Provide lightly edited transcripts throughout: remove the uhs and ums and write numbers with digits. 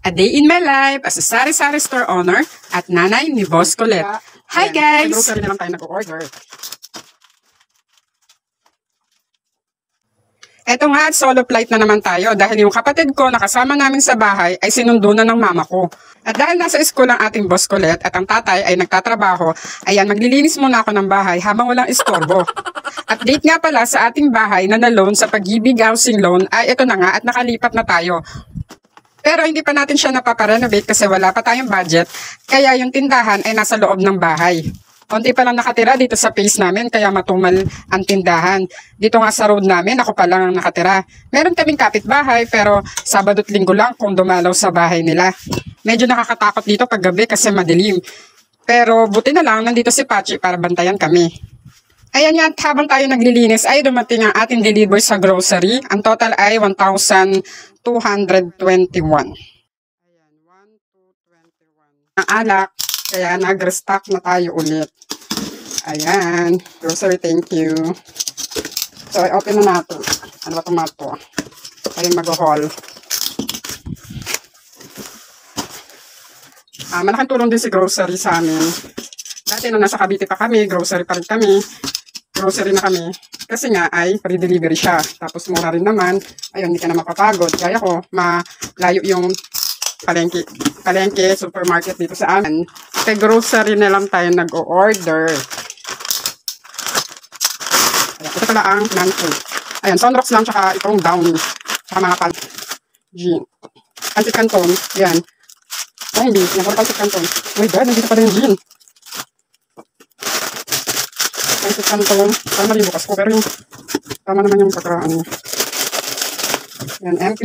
A day in my life as a sari-sari store owner at nanay ni Boss Colette. Hi guys! Grocery na lang tayo nag-order. Eto nga, solo flight na naman tayo dahil yung kapatid ko na kasama namin sa bahay ay sinundo na ng mama ko. At dahil nasa school ang ating Boss Colette at ang tatay ay nagtatrabaho, ayan, maglilinis muna ako ng bahay habang walang istorbo. Update nga pala sa ating bahay na na-loan sa Pag-ibig Housing Loan ay ito na nga at nakalipat na tayo. Pero hindi pa natin siya napaparenovate kasi wala pa tayong budget, kaya yung tindahan ay nasa loob ng bahay. Konti pa lang nakatira dito sa place namin kaya matumal ang tindahan. Dito nga sa road namin, ako pa lang ang nakatira. Meron kaming kapitbahay pero Sabado't Linggo lang kung dumalaw sa bahay nila. Medyo nakakatakot dito pag gabi kasi madilim. Pero buti na lang nandito si Pachi para bantayan kami. Ayan nga, habang tayo naglilinis ay dumating ang ating delivery sa grocery. Ang total ay 1,221. Ayan, 1,221. Ang alak, kaya nag-restock na tayo ulit. Ayan, grocery, thank you. So, i-open na natin. Ano ba tomato? Tayo mag-haul. Malaking tulong din si grocery sa amin. Dati nung nasa Cavite pa kami, grocery pa rin kami. Grocery na kami. Kasi nga ay free delivery siya. Tapos mura rin naman. Ayun, hindi ka na mapapagod. Kaya ko, malayo yung palengke, supermarket dito sa amin. Kay grocery na lang tayo nag-o-order. Ito pala ang non-food. Ayan, sunrocks lang, tsaka itong downy. Tsaka mga gin. Pansit canton. Ayan. Hindi. Yan po pansit canton. Oh my God, nandito pa rin yung gin. Pansit canton. Parang mali bukas ko. Pero yung tama naman yung pagkaraan. Yan, MP.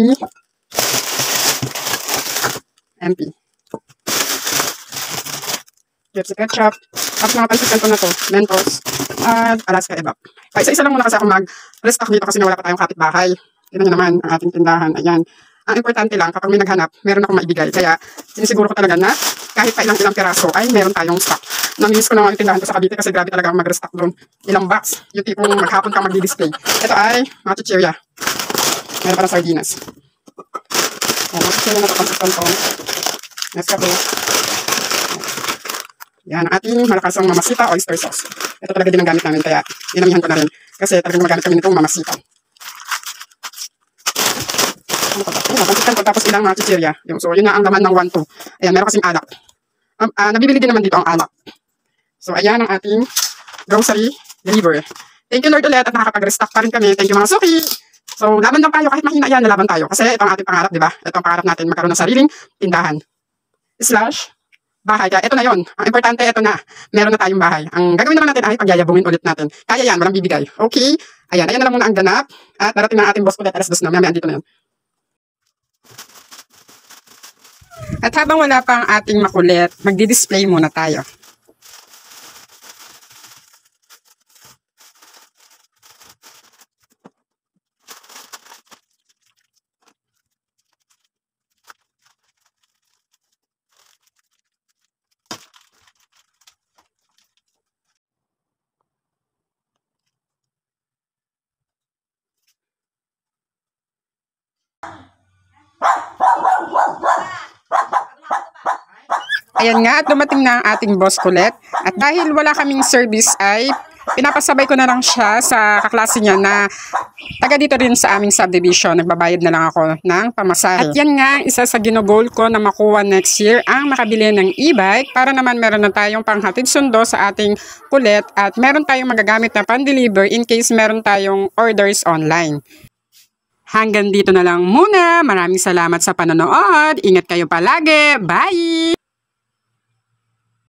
Gypsy ketchup. Tapos mga pansit canton na to. Mentos. At Alaska Evap. Isa-isa lang muna kasi ako mag-restock dito kasi wala pa tayong kapitbahay. Tignan nyo naman ang ating tindahan. Ayan. Ang importante lang, kapag may naghanap, meron akong maibigay. Kaya, sinisiguro ko talaga na kahit pa ilang piraso ay meron tayong stock. Namiss ko na yung tindahan ko sa Cavite kasi grabe talaga ang mag-restock doon. Ilang box. Yung tipong maghapon kang magdi-display. Ito ay mga chichirya. Meron pa ng sardinas. Mga chichirya na ito, consistent to. Nescafe. Yan, ang ating malakasang mamasita oyster sauce. Ito talaga din ang gamit namin, kaya dinamihan ko na rin. Kasi talagang magamit kami nitong mamasita. Pansitan ko tapos ilang mga chichirya. So, yun na ang laman ng 1-2. Ayan, meron kasing alak. Nabibili din naman dito ang alak. So, ayan ang ating grocery delivery. Thank you Lord ulit at nakakapag-restock pa rin kami. Thank you mga suki. So, laban lang tayo. Kahit mahina yan, nalaban tayo. Kasi ito ang ating pangarap, di ba? Ito ang pangarap natin, magkaroon ng sariling tindahan. Bahay. Kaya ito na yon. Ang importante, ito na. Meron na tayong bahay. Ang gagawin naman natin ay pagyayabungin ulit natin. Kaya yan, walang bibigay. Okay? Ayan na lang muna ang ganap. At darating na ating Boss Colette alas 2 na. Mamaya andito na yan. At habang wala pa ang ating makulit, magdi-display muna tayo. Ayan nga, at dumating na ang ating Boss Colette. At dahil wala kaming service ay pinapasabay ko na lang siya sa kaklase niya na taga dito rin sa aming subdivision. Nagbabayad na lang ako ng pamasahe. At yan nga, isa sa ginugol ko na makuha next year ang makabili ng e-bike para naman meron na tayong panghatid sundo sa ating Colette at meron tayong magagamit na pan-deliver in case meron tayong orders online. Hanggang dito na lang muna. Maraming salamat sa panonood. Ingat kayo palagi. Bye!